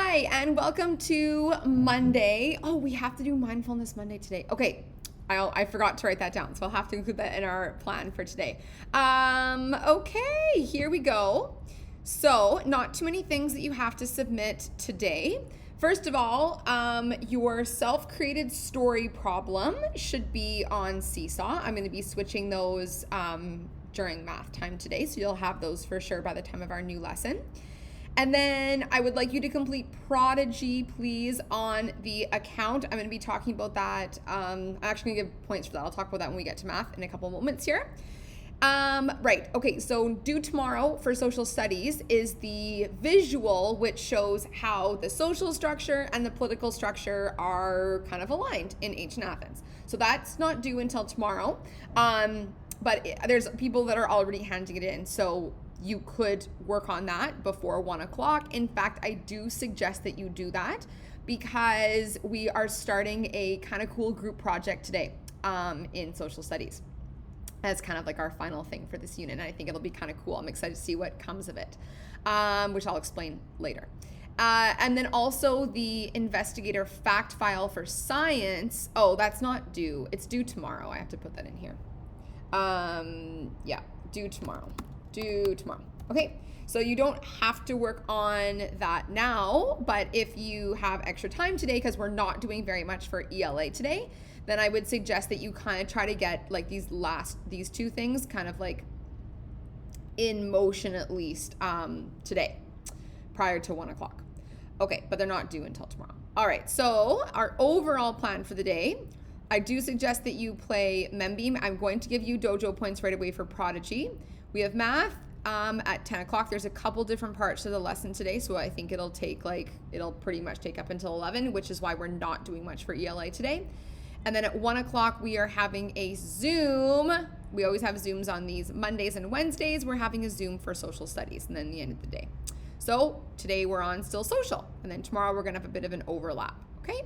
Hi, and welcome to Monday. Oh, we have to do Mindfulness Monday today. Okay, I forgot to write that down, so I'll have to include that in our plan for today. Okay, here we go. So, not too many things that you have to submit today. First of all, your self-created story problem should be on Seesaw. I'm going to be switching those during math time today, so you'll have those for sure by the time of our new lesson. And then I would like you to complete Prodigy, please, on the account. I'm going to be talking about that. I'm actually going to give points for that. I'll talk about that when we get to math in a couple moments here. Right. Okay. So due tomorrow for social studies is the visual, which shows how the social structure and the political structure are kind of aligned in ancient Athens. So that's not due until tomorrow. But there's people that are already handing it in. So you could work on that before 1 o'clock. In fact, I do suggest that you do that because we are starting a kind of cool group project today in social studies as kind of like our final thing for this unit. And I think it'll be kind of cool. I'm excited to see what comes of it, which I'll explain later. And then also the investigator fact file for science. Oh, that's not due. It's due tomorrow. I have to put that in here. Yeah, due tomorrow. Okay, so you don't have to work on that now, but if you have extra time today, because we're not doing very much for ELA today, then I would suggest that you kind of try to get like these two things kind of like in motion at least today, prior to 1 o'clock. Okay, but they're not due until tomorrow. All right, so our overall plan for the day, I do suggest that you play Membeam. I'm going to give you dojo points right away for Prodigy. We have math at 10 o'clock. There's a couple different parts to the lesson today, so I think it'll pretty much take up until 11, which is why we're not doing much for ELA today. And then at 1 o'clock, we are having a Zoom. We always have Zooms on these Mondays and Wednesdays. We're having a Zoom for social studies, and then the end of the day. So today we're on still social, and then tomorrow we're gonna have a bit of an overlap, okay?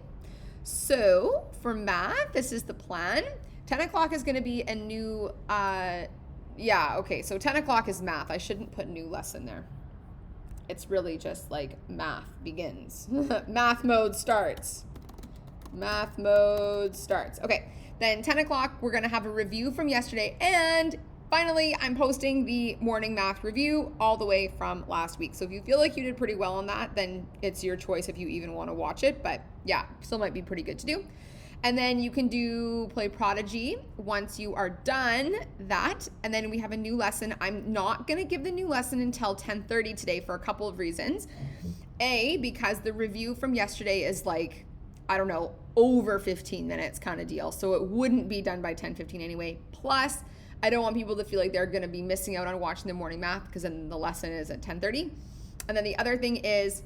So for math, this is the plan. 10 o'clock is gonna be a new, so 10 o'clock is math. I shouldn't put new lesson there. It's really just like math begins. Math mode starts. Okay, then 10 o'clock, we're gonna have a review from yesterday. And finally, I'm posting the morning math review all the way from last week. So if you feel like you did pretty well on that, then it's your choice if you even wanna watch it. But yeah, still might be pretty good to do. And then you can play Prodigy once you are done that. And then we have a new lesson. I'm not gonna give the new lesson until 10:30 today for a couple of reasons. A, because the review from yesterday is like, I don't know, over 15 minutes kind of deal. So it wouldn't be done by 10:15 anyway. Plus, I don't want people to feel like they're gonna be missing out on watching the morning math because then the lesson is at 10:30. And then the other thing is,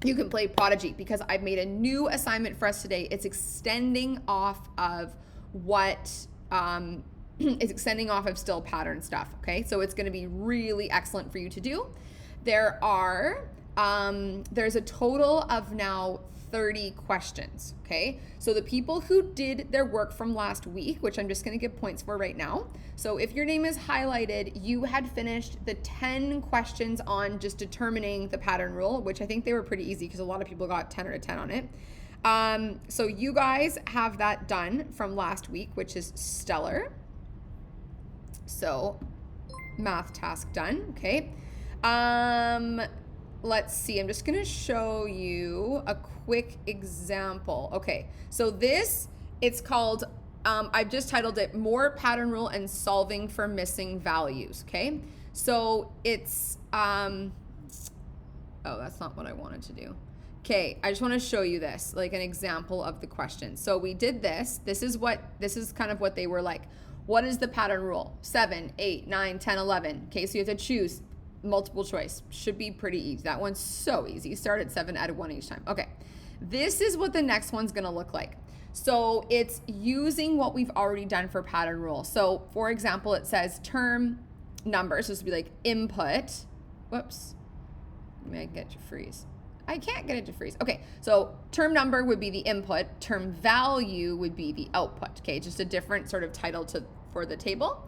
you can play Prodigy because I've made a new assignment for us today. It's extending off of it's extending off of still pattern stuff, okay? So it's gonna be really excellent for you to do. There's a total of now 30 questions, okay? So the people who did their work from last week, which I'm just gonna give points for right now. So if your name is highlighted, you had finished the 10 questions on just determining the pattern rule, which I think they were pretty easy because a lot of people got 10 out of 10 on it. So you guys have that done from last week, which is stellar. So math task done, okay? Let's see, I'm just gonna show you a quick example. Okay, so it's called, I've just titled it More Pattern Rule and Solving for Missing Values, okay? So it's, oh, that's not what I wanted to do. Okay, I just wanna show you this, like an example of the question. So we did this is kind of what they were like. What is the pattern rule? 7, 8, 9, 10, 11. Okay, so you have to choose multiple choice. Should be pretty easy. That one's so easy. Start at 7, add 1 each time. Okay, this is what the next one's gonna look like. So it's using what we've already done for pattern rule. So for example, it says term number. So this would be like input. Whoops. Let me get to freeze. I can't get it to freeze. Okay, so term number would be the input. Term value would be the output. Okay, just a different sort of title for the table.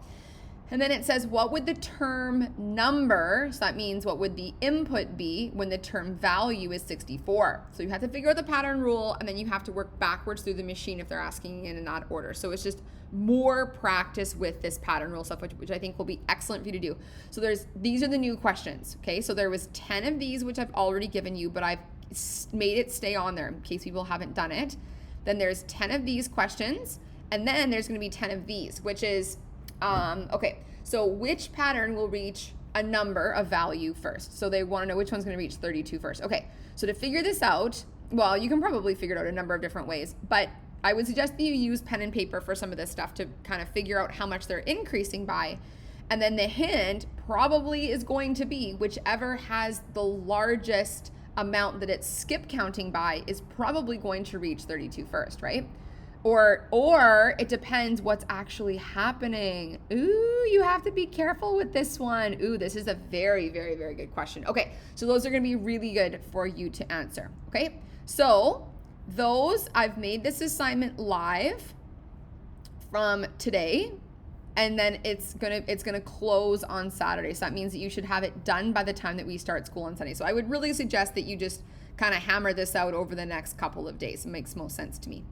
And then it says, what would the term number, so that means what would the input be when the term value is 64? So you have to figure out the pattern rule, and then you have to work backwards through the machine if they're asking in that order. So it's just more practice with this pattern rule stuff, which I think will be excellent for you to do. So these are the new questions, okay? So there was 10 of these, which I've already given you, but I've made it stay on there in case people haven't done it. Then there's 10 of these questions, and then there's gonna be 10 of these, which is, okay, so which pattern will reach a number of value first? So they want to know which one's going to reach 32 first. Okay, so to figure this out, well, you can probably figure it out a number of different ways, but I would suggest that you use pen and paper for some of this stuff to kind of figure out how much they're increasing by. And then the hint probably is going to be whichever has the largest amount that it's skip counting by is probably going to reach 32 first, right? Or it depends what's actually happening. Ooh, you have to be careful with this one. Ooh, this is a very, very, very good question. Okay, so those are gonna be really good for you to answer, okay? So I've made this assignment live from today, and then it's gonna close on Saturday. So that means that you should have it done by the time that we start school on Sunday. So I would really suggest that you just kind of hammer this out over the next couple of days. It makes most sense to me.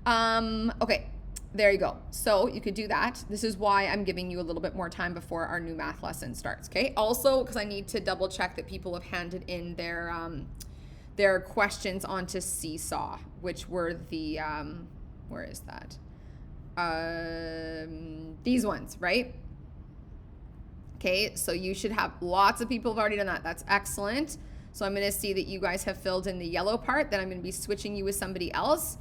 Okay, there you go. So you could do that. This is why I'm giving you a little bit more time before our new math lesson starts, okay? Also, because I need to double check that people have handed in their questions onto Seesaw, which were the, where is that? These ones, right? Okay, so you should have lots of people have already done that. That's excellent. So I'm gonna see that you guys have filled in the yellow part, then I'm gonna be switching you with somebody else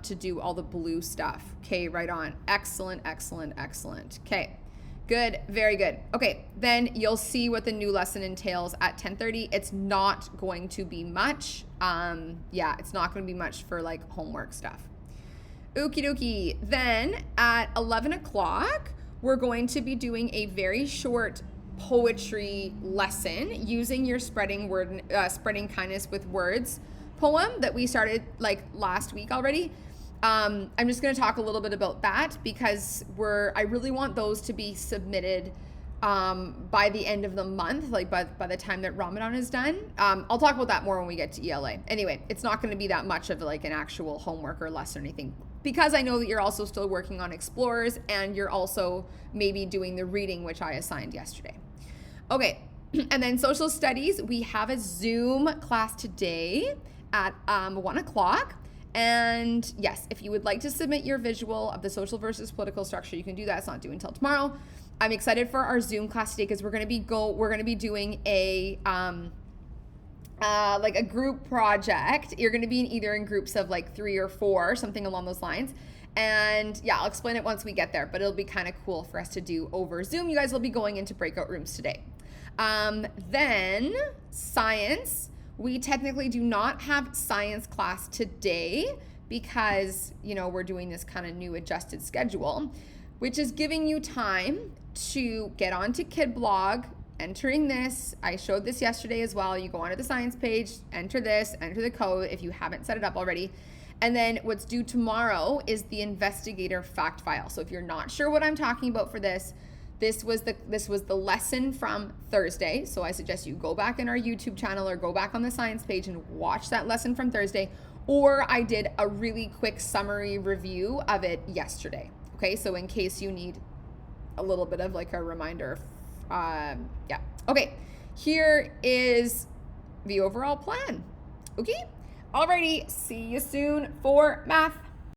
to do all the blue stuff. Okay, right on. Excellent, excellent, excellent. Okay, good, very good. Okay, then you'll see what the new lesson entails at 10:30. It's not going to be much. Yeah, it's not going to be much for like homework stuff. Okie dokie. Then at 11 o'clock, we're going to be doing a very short poetry lesson using your spreading kindness with words poem that we started like last week already. I'm just going to talk a little bit about that because I really want those to be submitted by the end of the month, like by the time that Ramadan is done. I'll talk about that more when we get to ELA. Anyway, it's not going to be that much of like an actual homework or lesson or anything because I know that you're also still working on Explorers and you're also maybe doing the reading, which I assigned yesterday. Okay, and then social studies, we have a Zoom class today at 1 o'clock. And yes, if you would like to submit your visual of the social versus political structure, you can do that. It's not due until tomorrow. I'm excited for our Zoom class today because we're gonna be doing a like a group project. You're gonna be either in groups of like 3 or 4, something along those lines. And yeah, I'll explain it once we get there, but it'll be kind of cool for us to do over Zoom. You guys will be going into breakout rooms today. Then science. We technically do not have science class today because, you know, we're doing this kind of new adjusted schedule, which is giving you time to get onto KidBlog, entering this. I showed this yesterday as well. You go onto the science page, enter this, enter the code if you haven't set it up already. And then what's due tomorrow is the investigator fact file. So if you're not sure what I'm talking about for this was the lesson from Thursday. So I suggest you go back in our YouTube channel or go back on the science page and watch that lesson from Thursday. Or I did a really quick summary review of it yesterday. Okay, so in case you need a little bit of like a reminder. Yeah. Okay, here is the overall plan. Okay, alrighty, see you soon for math.